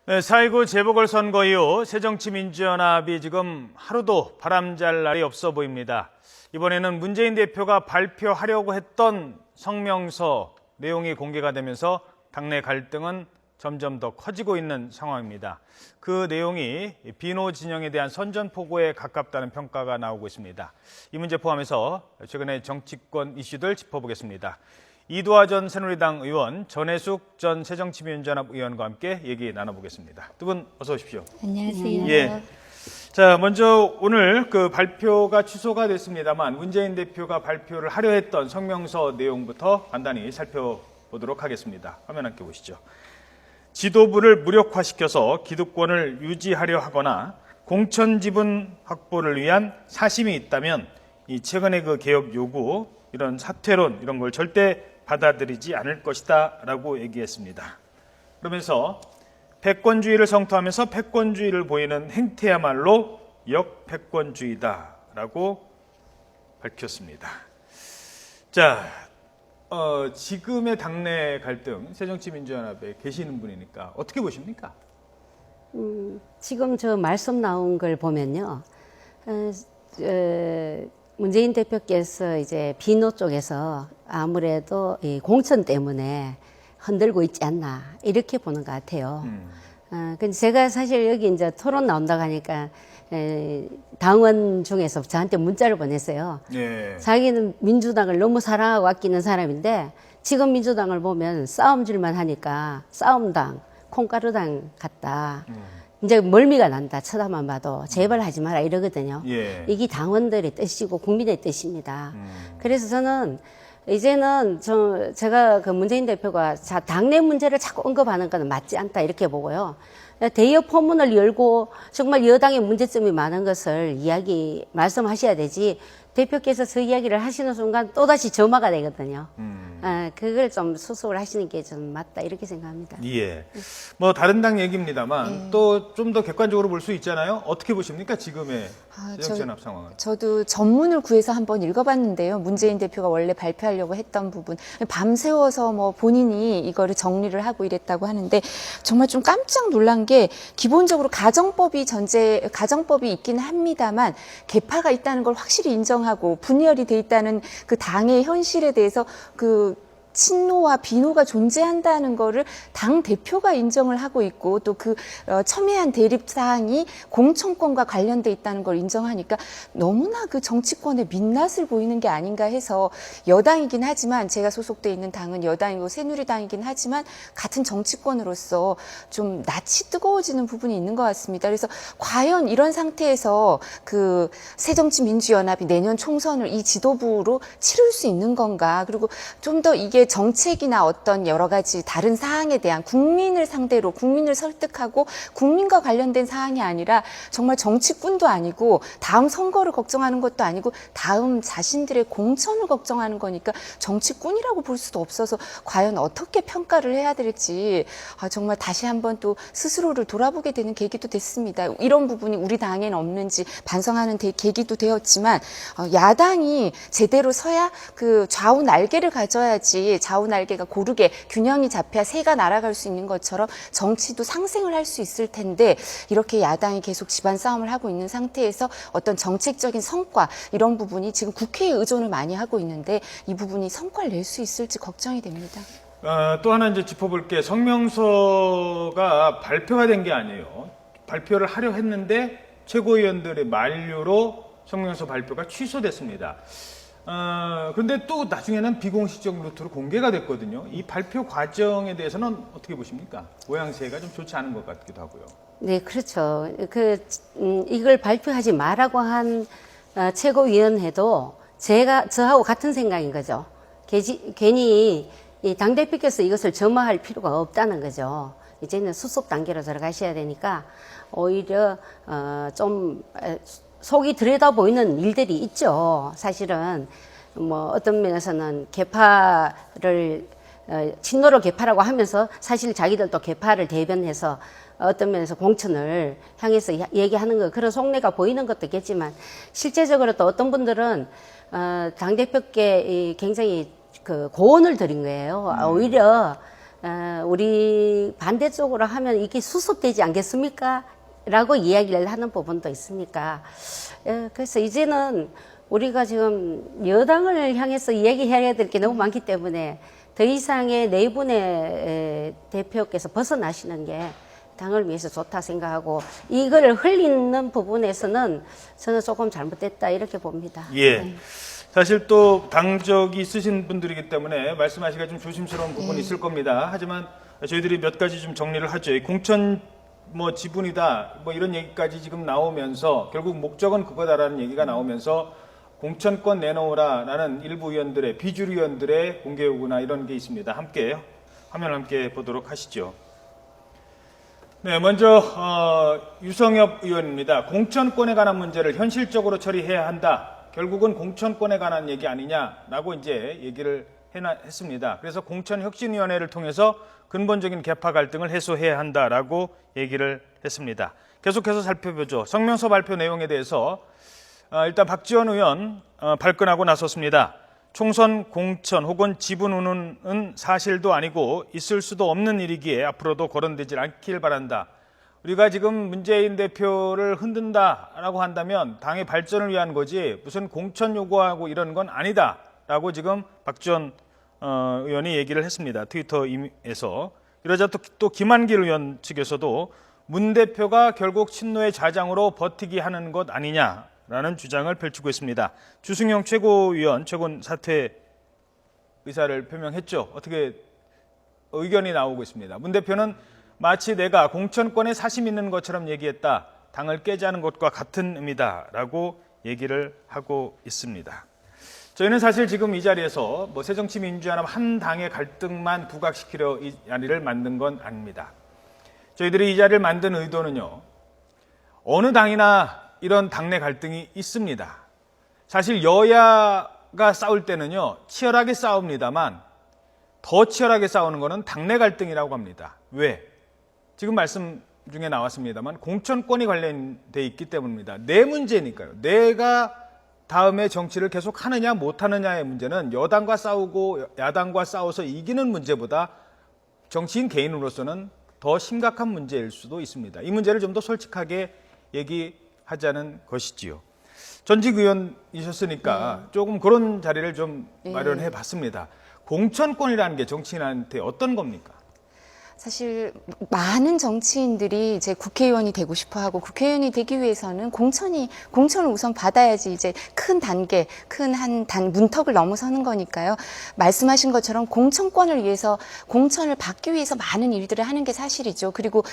네, 4.19 재보궐선거 이후 새정치민주연합이 지금 하루도 바람잘 날이 없어 보입니다. 이번에는 문재인 대표가 발표하려고 했던 성명서 내용이 공개가 되면서 당내 갈등은 점점 더 커지고 있는 상황입니다. 그 내용이 비노 진영에 대한 선전포고에 가깝다는 평가가 나오고 있습니다. 이 문제 포함해서 최근의 정치권 이슈들 짚어보겠습니다. 이두하 전 새누리당 의원, 전해숙 전 새정치민주연합 의원과 함께 얘기 나눠보겠습니다. 두 분 어서 오십시오. 안녕하세요. 예. 자, 먼저 오늘 그 발표가 취소가 됐습니다만 문재인 대표가 발표를 하려 했던 성명서 내용부터 간단히 살펴보도록 하겠습니다. 화면 함께 보시죠. 지도부를 무력화시켜서 기득권을 유지하려 하거나 공천 지분 확보를 위한 사심이 있다면 이 최근의 그 개혁 요구, 이런 사퇴론 이런 걸 절대 받아들이지 않을 것이다 라고 얘기했습니다. 그러면서 패권주의를 성토하면서 패권주의를 보이는 행태야말로 역패권주의다 라고 밝혔습니다. 자, 지금의 당내 갈등, 새정치민주연합에 계시는 분이니까 어떻게 보십니까? 지금 저 말씀 나온 걸 보면요. 문재인 대표께서 이제 비노 쪽에서 아무래도 이 공천 때문에 흔들고 있지 않나 이렇게 보는 것 같아요. 근데 제가 사실 여기 이제 토론 나온다고 하니까 당원 중에서 저한테 문자를 보냈어요. 예. 자기는 민주당을 너무 사랑하고 아끼는 사람인데 지금 민주당을 보면 싸움질만 하니까 싸움당, 콩가루당 같다. 이제 멀미가 난다. 쳐다만 봐도 제발 하지 마라 이러거든요. 예. 이게 당원들의 뜻이고 국민의 뜻입니다. 그래서 저는 이제는 제가 그 문재인 대표가 당내 문제를 자꾸 언급하는 건 맞지 않다 이렇게 보고요. 대여 포문을 열고 정말 여당의 문제점이 많은 것을 말씀하셔야 되지. 대표께서 저 이야기를 하시는 순간 또다시 점화가 되거든요. 그걸 좀 수습을 하시는 게 좀 맞다 이렇게 생각합니다. 예. 뭐 다른 당 얘기입니다만 또 좀 더 객관적으로 볼 수 있잖아요. 어떻게 보십니까? 지금의 새정치연합 상황은. 저도 전문을 구해서 한번 읽어봤는데요. 문재인 대표가 원래 발표하려고 했던 부분 밤새워서 뭐 본인이 이거를 정리를 하고 이랬다고 하는데 정말 좀 깜짝 놀란 게 기본적으로 가정법이 있기는 합니다만 개파가 있다는 걸 확실히 인정하고 분열이 돼 있다는 그 당의 현실에 대해서 그 친노와 비노가 존재한다는 거를 당 대표가 인정을 하고 있고 또 그 첨예한 대립 사항이 공천권과 관련돼 있다는 걸 인정하니까 너무나 그 정치권의 민낯을 보이는 게 아닌가 해서 여당이긴 하지만 제가 소속돼 있는 당은 여당이고 새누리당이긴 하지만 같은 정치권으로서 좀 낯이 뜨거워지는 부분이 있는 것 같습니다. 그래서 과연 이런 상태에서 그 새정치민주연합이 내년 총선을 이 지도부로 치를 수 있는 건가? 그리고 좀 더 이게 정책이나 어떤 여러 가지 다른 사항에 대한 국민을 상대로 국민을 설득하고 국민과 관련된 사항이 아니라 정말 정치꾼도 아니고 다음 선거를 걱정하는 것도 아니고 다음 자신들의 공천을 걱정하는 거니까 정치꾼이라고 볼 수도 없어서 과연 어떻게 평가를 해야 될지 정말 다시 한번 또 스스로를 돌아보게 되는 계기도 됐습니다. 이런 부분이 우리 당에는 없는지 반성하는 계기도 되었지만 야당이 제대로 서야 그 좌우 날개를 가져야지 좌우 날개가 고르게 균형이 잡혀야 새가 날아갈 수 있는 것처럼 정치도 상생을 할 수 있을 텐데 이렇게 야당이 계속 집안 싸움을 하고 있는 상태에서 어떤 정책적인 성과 이런 부분이 지금 국회에 의존을 많이 하고 있는데 이 부분이 성과를 낼 수 있을지 걱정이 됩니다. 또 하나 이제 짚어볼 게 성명서가 발표가 된 게 아니에요. 발표를 하려 했는데 최고위원들의 만류로 성명서 발표가 취소됐습니다. 그런데 또 나중에는 비공식적 루트로 공개가 됐거든요. 이 발표 과정에 대해서는 어떻게 보십니까? 모양새가 좀 좋지 않은 것 같기도 하고요. 네, 그렇죠. 이걸 발표하지 말라고 한 최고위원회도 저하고 같은 생각인 거죠. 괜히 이 당대표께서 이것을 점화할 필요가 없다는 거죠. 이제는 수습 단계로 들어가셔야 되니까 오히려 좀 속이 들여다 보이는 일들이 있죠. 사실은 뭐 어떤 면에서는 개파를 친노로 개파라고 하면서 사실 자기들도 개파를 대변해서 어떤 면에서 공천을 향해서 얘기하는 거 그런 속내가 보이는 것도 있겠지만 실제적으로 또 어떤 분들은 당대표께 굉장히 그 고언을 드린 거예요. 오히려 우리 반대쪽으로 하면 이게 수습되지 않겠습니까? 라고 이야기를 하는 부분도 있으니까. 그래서 이제는 우리가 지금 여당을 향해서 이야기해야 될 게 너무 많기 때문에 더 이상의 네 분의 대표께서 벗어나시는 게 당을 위해서 좋다 생각하고 이걸 흘리는 부분에서는 저는 조금 잘못됐다 이렇게 봅니다. 예. 사실 또 당적이 있으신 분들이기 때문에 말씀하시기가 좀 조심스러운 부분이 있을 겁니다. 하지만 저희들이 몇 가지 좀 정리를 하죠. 이 공천 뭐 지분이다 뭐 이런 얘기까지 지금 나오면서 결국 목적은 그거다라는 얘기가 나오면서 공천권 내놓으라라는 일부 의원들의 비주류 의원들의 공개 요구나 이런 게 있습니다. 함께 화면 함께 보도록 하시죠. 네, 먼저 유성엽 의원입니다. 공천권에 관한 문제를 현실적으로 처리해야 한다. 결국은 공천권에 관한 얘기 아니냐라고 이제 얘기를 했습니다. 그래서 공천혁신위원회를 통해서 근본적인 계파 갈등을 해소해야 한다라고 얘기를 했습니다. 계속해서 살펴보죠. 성명서 발표 내용에 대해서 일단 박지원 의원 발끈하고 나섰습니다. 총선 공천 혹은 지분 운운은 사실도 아니고 있을 수도 없는 일이기에 앞으로도 거론되지 않길 바란다. 우리가 지금 문재인 대표를 흔든다라고 한다면 당의 발전을 위한 거지 무슨 공천 요구하고 이런 건 아니다라고 지금 박지원 의원이 얘기를 했습니다. 트위터에서. 이러자 또 김한길 의원 측에서도 문 대표가 결국 친노의 좌장으로 버티기 하는 것 아니냐라는 주장을 펼치고 있습니다. 주승용 최고위원 최근 사퇴 의사를 표명했죠. 어떻게 의견이 나오고 있습니다. 문 대표는 마치 내가 공천권에 사심 있는 것처럼 얘기했다. 당을 깨자는 것과 같은 의미다라고 얘기를 하고 있습니다. 저희는 사실 지금 이 자리에서 뭐 새정치민주연합 한 당의 갈등만 부각시키려 이 자리를 만든 건 아닙니다. 저희들이 이 자리를 만든 의도는요. 어느 당이나 이런 당내 갈등이 있습니다. 사실 여야가 싸울 때는요. 치열하게 싸웁니다만 더 치열하게 싸우는 것은 당내 갈등이라고 합니다. 왜? 지금 말씀 중에 나왔습니다만 공천권이 관련돼 있기 때문입니다. 내 문제니까요. 내가 다음에 정치를 계속 하느냐 못하느냐의 문제는 여당과 싸우고 야당과 싸워서 이기는 문제보다 정치인 개인으로서는 더 심각한 문제일 수도 있습니다. 이 문제를 좀 더 솔직하게 얘기하자는 것이지요. 전직 의원이셨으니까 조금 그런 자리를 좀 마련해 봤습니다. 공천권이라는 게 정치인한테 어떤 겁니까? 사실 많은 정치인들이 이제 국회의원이 되고 싶어하고 국회의원이 되기 위해서는 공천을 우선 받아야지 이제 큰 단계, 큰 한 문턱을 넘어서는 거니까요. 말씀하신 것처럼 공천권을 위해서 공천을 받기 위해서 많은 일들을 하는 게 사실이죠. 그리고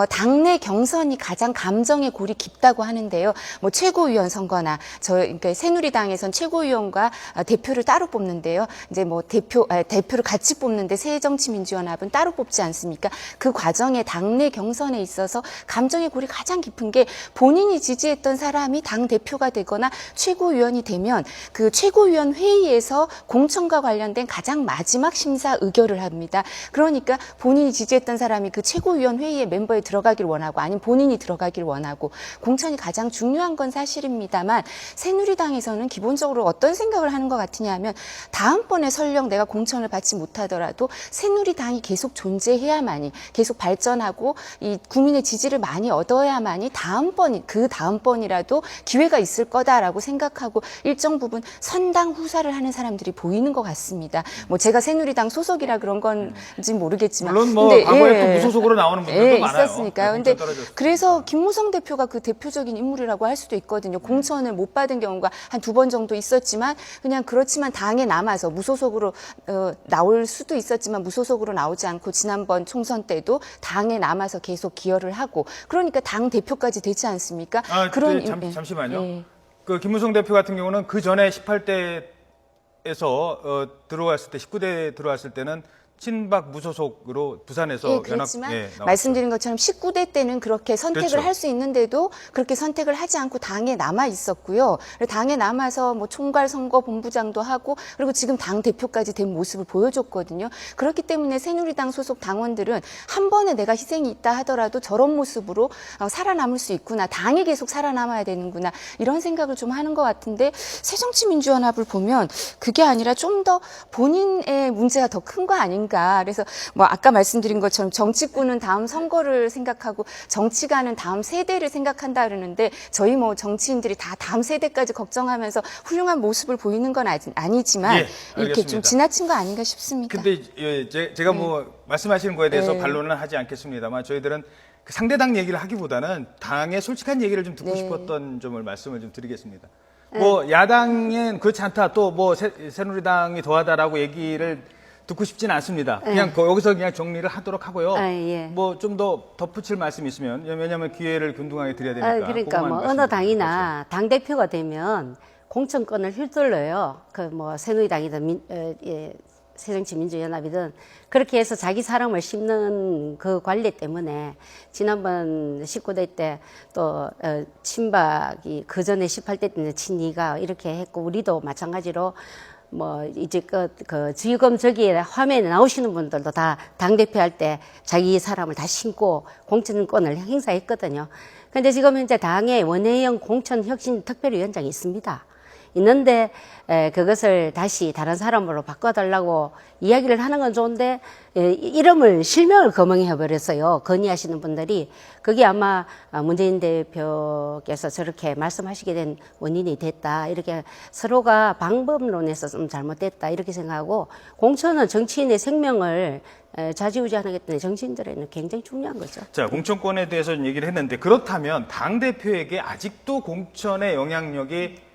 당내 경선이 가장 감정의 골이 깊다고 하는데요. 뭐 최고위원 선거나 그러니까 새누리당에선 최고위원과 대표를 따로 뽑는데요. 이제 뭐 대표를 같이 뽑는데 새정치민주연합은 따로 뽑지 않습니까? 그 과정에 당내 경선에 있어서 감정의 골이 가장 깊은 게 본인이 지지했던 사람이 당 대표가 되거나 최고위원이 되면 그 최고위원 회의에서 공천과 관련된 가장 마지막 심사 의결을 합니다. 그러니까 본인이 지지했던 사람이 그 최고위원 회의의 멤버에 들어가길 원하고 아니면 본인이 들어가길 원하고 공천이 가장 중요한 건 사실입니다만 새누리당에서는 기본적으로 어떤 생각을 하는 것 같으냐면 다음번에 설령 내가 공천을 받지 못하더라도 새누리당이 계속 존재해야만이 계속 발전하고 이 국민의 지지를 많이 얻어야만이 그 다음번이라도 기회가 있을 거다라고 생각하고 일정 부분 선당 후사를 하는 사람들이 보이는 것 같습니다. 뭐 제가 새누리당 소속이라 그런 건지 모르겠지만 물론 뭐 과거에 또 무소속으로 나오는 분들도 많아요. 있었으니까요. 근데 그래서 김무성 대표가 그 대표적인 인물이라고 할 수도 있거든요. 공천을 못 받은 경우가 한 2번 정도 있었지만 그냥 그렇지만 당에 남아서 무소속으로 나올 수도 있었지만 무소속으로 나오지 않고 지난번 총선 때도 당에 남아서 계속 기여를 하고 그러니까 당 대표까지 되지 않습니까? 잠시만요. 그 김무성 대표 같은 경우는 그 전에 18대에서 들어왔을 때 19대 들어왔을 때는 친박 무소속으로 부산에서 그렇지만 말씀드린 것처럼 19대 때는 그렇게 선택을 그렇죠. 할 수 있는데도 그렇게 선택을 하지 않고 당에 남아 있었고요. 당에 남아서 뭐 총괄 선거 본부장도 하고 그리고 지금 당 대표까지 된 모습을 보여줬거든요. 그렇기 때문에 새누리당 소속 당원들은 한 번에 내가 희생이 있다 하더라도 저런 모습으로 살아남을 수 있구나. 당이 계속 살아남아야 되는구나. 이런 생각을 좀 하는 것 같은데 새정치민주연합을 보면 그게 아니라 좀 더 본인의 문제가 더 큰 거 아닌가 아닌가. 그래서 뭐 아까 말씀드린 것처럼 정치꾼은 다음 선거를 생각하고 정치가는 다음 세대를 생각한다 그러는데 저희 뭐 정치인들이 다 다음 세대까지 걱정하면서 훌륭한 모습을 보이는 건 아니지만 예, 이렇게 좀 알겠습니다. 지나친 거 아닌가 싶습니다. 근데 예, 제가 뭐 말씀하시는 거에 대해서 네. 반론은 하지 않겠습니다만 저희들은 그 상대당 얘기를 하기보다는 당의 솔직한 얘기를 좀 듣고 네. 싶었던 점을 말씀을 좀 드리겠습니다. 뭐 야당엔 그렇지 않다 또 뭐 새누리당이 더하다라고 얘기를 듣고 싶지는 않습니다. 그냥 여기서 그냥 정리를 하도록 하고요. 예. 뭐 좀 더 덧붙일 말씀 있으면 왜냐하면 기회를 균등하게 드려야 되니까. 그러니까 그것만 뭐 말씀해 어느 주시면 당이나 당 대표가 되면 공천권을 휘둘러요. 그 뭐 새누리당이든 새정치민주연합이든 그렇게 해서 자기 사람을 씹는 그 관리 때문에 지난번 19대 때 또 친박이 그 전에 18대 때는 친이가 이렇게 했고 우리도 마찬가지로 뭐 이제 그 지금 저기에 화면에 나오시는 분들도 다 당대표 할 때 자기 사람을 다 신고 공천권을 행사했거든요. 근데 지금 현재 당에 원혜영 공천혁신 특별위원장이 있습니다. 있는데 그것을 다시 다른 사람으로 바꿔달라고 이야기를 하는 건 좋은데 이름을 실명을 거명해 버렸어요. 건의하시는 분들이. 그게 아마 문재인 대표께서 저렇게 말씀하시게 된 원인이 됐다. 이렇게 서로가 방법론에서 좀 잘못됐다. 이렇게 생각하고 공천은 정치인의 생명을 좌지우지하는 게 때문에 정치인들에는 굉장히 중요한 거죠. 자, 공천권에 대해서 얘기를 했는데 그렇다면 당대표에게 아직도 공천의 영향력이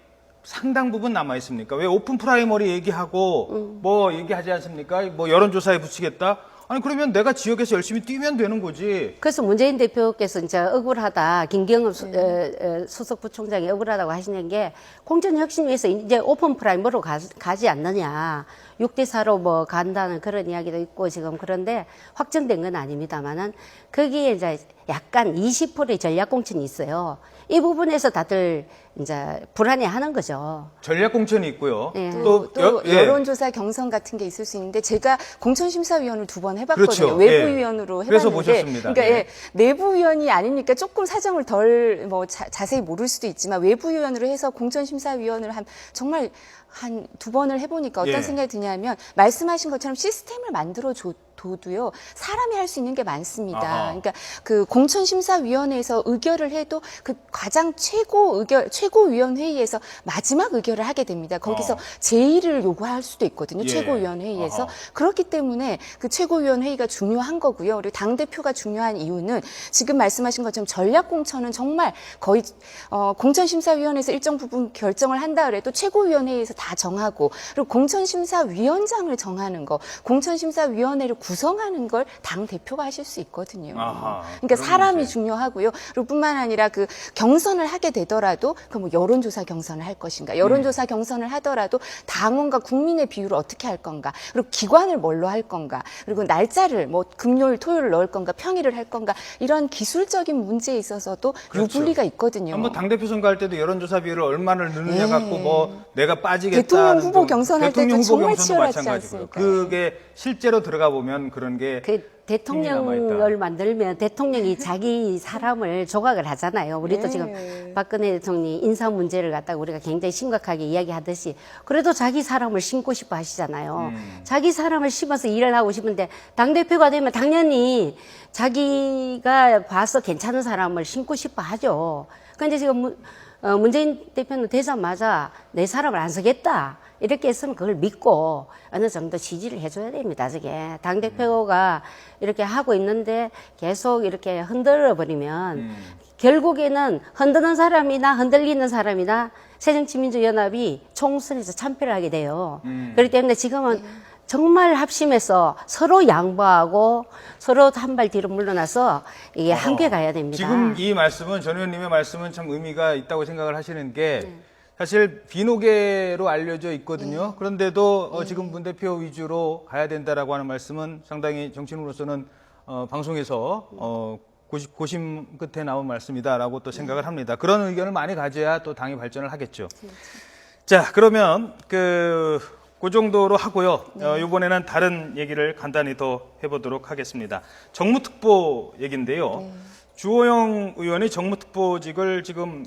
상당 부분 남아 있습니까? 왜 오픈 프라이머리 얘기하고 뭐 얘기하지 않습니까? 뭐 여론조사에 붙이겠다. 아니 그러면 내가 지역에서 열심히 뛰면 되는 거지. 그래서 문재인 대표께서 이제 억울하다, 김경엽 수석 부총장이 억울하다고 하시는 게 공천혁신위에서 이제 오픈 프라이머로 가지 않느냐. 6대4로 뭐 간다는 그런 이야기도 있고 지금 그런데 확정된 건 아닙니다만은 거기에 이제 약간 20%의 전략 공천이 있어요. 이 부분에서 다들 이제 불안해 하는 거죠. 전략 공천이 있고요. 네. 또 예. 여론조사 경선 같은 게 있을 수 있는데 제가 공천심사위원을 2번 해봤거든요. 그렇죠. 외부위원으로 예. 그래서 해봤는데 모셨습니다. 그러니까 예. 예, 내부위원이 아니니까 조금 사정을 덜 뭐 자세히 모를 수도 있지만 외부위원으로 해서 공천심사위원을 정말 한 2번을 해보니까 어떤 예. 생각이 드냐면 말씀하신 것처럼 시스템을 만들어 둬도요 사람이 할 수 있는 게 많습니다. 아하. 그러니까 그 공천심사위원회에서 의결을 해도 그 가장 최고위원 회의에서 마지막 의결을 하게 됩니다. 거기서 제의를 요구할 수도 있거든요. 예. 최고위원 회의에서. 아하. 그렇기 때문에 그 최고위원 회의가 중요한 거고요. 그리고 당 대표가 중요한 이유는 지금 말씀하신 것처럼 전략 공천은 정말 거의 공천심사위원회에서 일정 부분 결정을 한다 그래도 최고위원 회의에서 다 정하고 그리고 공천심사위원장을 정하는 거, 공천심사위원회를 구성하는 걸 당 대표가 하실 수 있거든요. 아하, 그러니까 그런 사람이 문제. 중요하고요. 그리고 뿐만 아니라 그 경선을 하게 되더라도 그 뭐 여론조사 경선을 할 것인가, 여론조사 경선을 하더라도 당원과 국민의 비율을 어떻게 할 건가, 그리고 기관을 뭘로 할 건가, 그리고 날짜를 뭐 금요일, 토요일 넣을 건가, 평일을 할 건가 이런 기술적인 문제에 있어서도 그렇죠. 유불리가 있거든요. 한번 당대표 선거할 때도 여론조사 비율을 얼마나 넣느냐 예. 갖고 뭐 내가 빠지겠다. 대통령 후보 경선할 때도 대통령 후보 정말 경선도 치열하지 마찬가지고요. 않습니까? 그게 실제로 들어가 보면 그런 게 그 대통령을 만들면 대통령이 자기 사람을 조각을 하잖아요. 우리도 네. 지금 박근혜 대통령이 인사 문제를 갖다가 우리가 굉장히 심각하게 이야기하듯이 그래도 자기 사람을 심고 싶어 하시잖아요. 자기 사람을 심어서 일을 하고 싶은데 당대표가 되면 당연히 자기가 봐서 괜찮은 사람을 심고 싶어 하죠. 그런데 지금 문재인 대표는 되자마자 내 사람을 안 쓰겠다. 이렇게 했으면 그걸 믿고 어느 정도 지지를 해줘야 됩니다. 저게 당대표가 이렇게 하고 있는데 계속 이렇게 흔들어 버리면 결국에는 흔드는 사람이나 흔들리는 사람이나 새정치민주연합이 총선에서 참패를 하게 돼요. 그렇기 때문에 지금은 정말 합심해서 서로 양보하고 서로 한 발 뒤로 물러나서 이게 함께 가야 됩니다. 지금 이 말씀은 전 의원님의 말씀은 참 의미가 있다고 생각을 하시는 게 사실 비노계로 알려져 있거든요. 그런데도 지금 문 대표 위주로 가야 된다라고 하는 말씀은 상당히 정치인으로서는 방송에서 고심 끝에 나온 말씀이다라고 또 생각을 합니다. 그런 의견을 많이 가져야 또 당이 발전을 하겠죠. 자, 그러면 그 정도로 하고요. 이번에는 다른 얘기를 간단히 더 해보도록 하겠습니다. 정무특보 얘기인데요. 주호영 의원이 정무특보직을 지금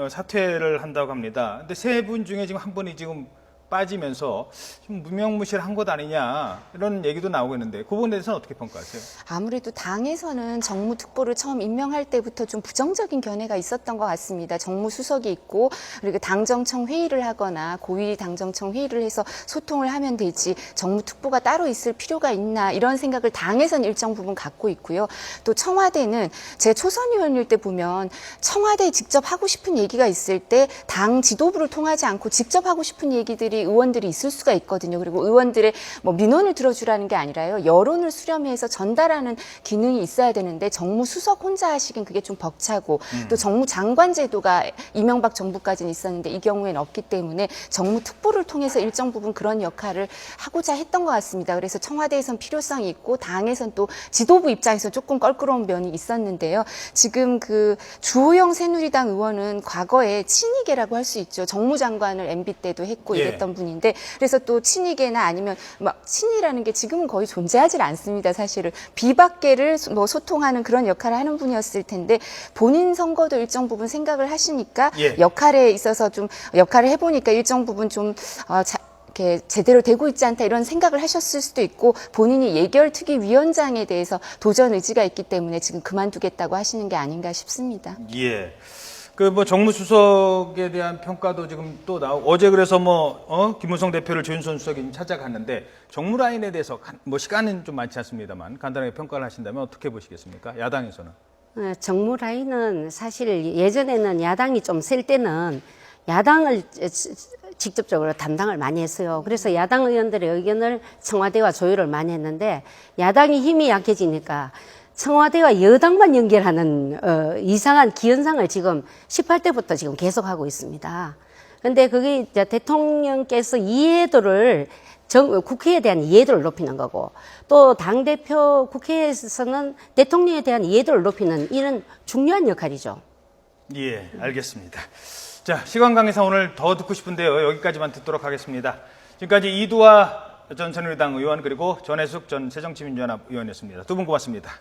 사퇴를 한다고 합니다. 근데 세 분 중에 지금 한 분이 지금 빠지면서 좀 무명무실한 것 아니냐 이런 얘기도 나오고 있는데 그 부분에 대해서는 어떻게 평가하세요? 아무래도 당에서는 정무특보를 처음 임명할 때부터 좀 부정적인 견해가 있었던 것 같습니다. 정무수석이 있고 그리고 당정청 회의를 하거나 고위 당정청 회의를 해서 소통을 하면 되지 정무특보가 따로 있을 필요가 있나 이런 생각을 당에서는 일정 부분 갖고 있고요. 또 청와대는 제 초선 의원일 때 보면 청와대에 직접 하고 싶은 얘기가 있을 때 당 지도부를 통하지 않고 직접 하고 싶은 얘기들이 의원들이 있을 수가 있거든요. 그리고 의원들의 뭐 민원을 들어주라는 게 아니라요. 여론을 수렴해서 전달하는 기능이 있어야 되는데 정무수석 혼자 하시긴 그게 좀 벅차고 또 정무장관 제도가 이명박 정부까지는 있었는데 이 경우에는 없기 때문에 정무특보를 통해서 일정 부분 그런 역할을 하고자 했던 것 같습니다. 그래서 청와대에선 필요성이 있고 당에선 또 지도부 입장에서 조금 껄끄러운 면이 있었는데요. 지금 그 주호영 새누리당 의원은 과거에 친이계라고 할 수 있죠. 정무장관을 MB 때도 했고 예. 이랬던 분인데 그래서 또 친이계나 아니면 막 친이라는 게 지금은 거의 존재하지 않습니다. 사실은 비박계를 뭐 소통하는 그런 역할을 하는 분이었을 텐데 본인 선거도 일정 부분 생각을 하시니까 예. 역할에 있어서 좀 역할을 해보니까 일정 부분 좀 이렇게 제대로 되고 있지 않다 이런 생각을 하셨을 수도 있고 본인이 예결특위위원장에 대해서 도전 의지가 있기 때문에 지금 그만두겠다고 하시는 게 아닌가 싶습니다. 예. 그 뭐 정무수석에 대한 평가도 지금 또 나오고 어제 그래서 김무성 대표를 조윤선 수석이 찾아갔는데 정무 라인에 대해서 뭐 시간은 좀 많지 않습니다만 간단하게 평가를 하신다면 어떻게 보시겠습니까? 야당에서는. 정무 라인은 사실 예전에는 야당이 좀 셀 때는 야당을 직접적으로 담당을 많이 했어요. 그래서 야당 의원들의 의견을 청와대와 조율을 많이 했는데 야당이 힘이 약해지니까 청와대와 여당만 연결하는 이상한 기현상을 지금 18대부터 지금 계속하고 있습니다. 그런데 그게 이제 대통령께서 이해도를 국회에 대한 이해도를 높이는 거고 또 당대표 국회에서는 대통령에 대한 이해도를 높이는 이런 중요한 역할이죠. 예, 알겠습니다. 자, 시간 관계상 오늘 더 듣고 싶은데요. 여기까지만 듣도록 하겠습니다. 지금까지 이두화 전 새누리당 의원 그리고 전해숙 전 새정치민주연합 의원이었습니다. 두 분 고맙습니다.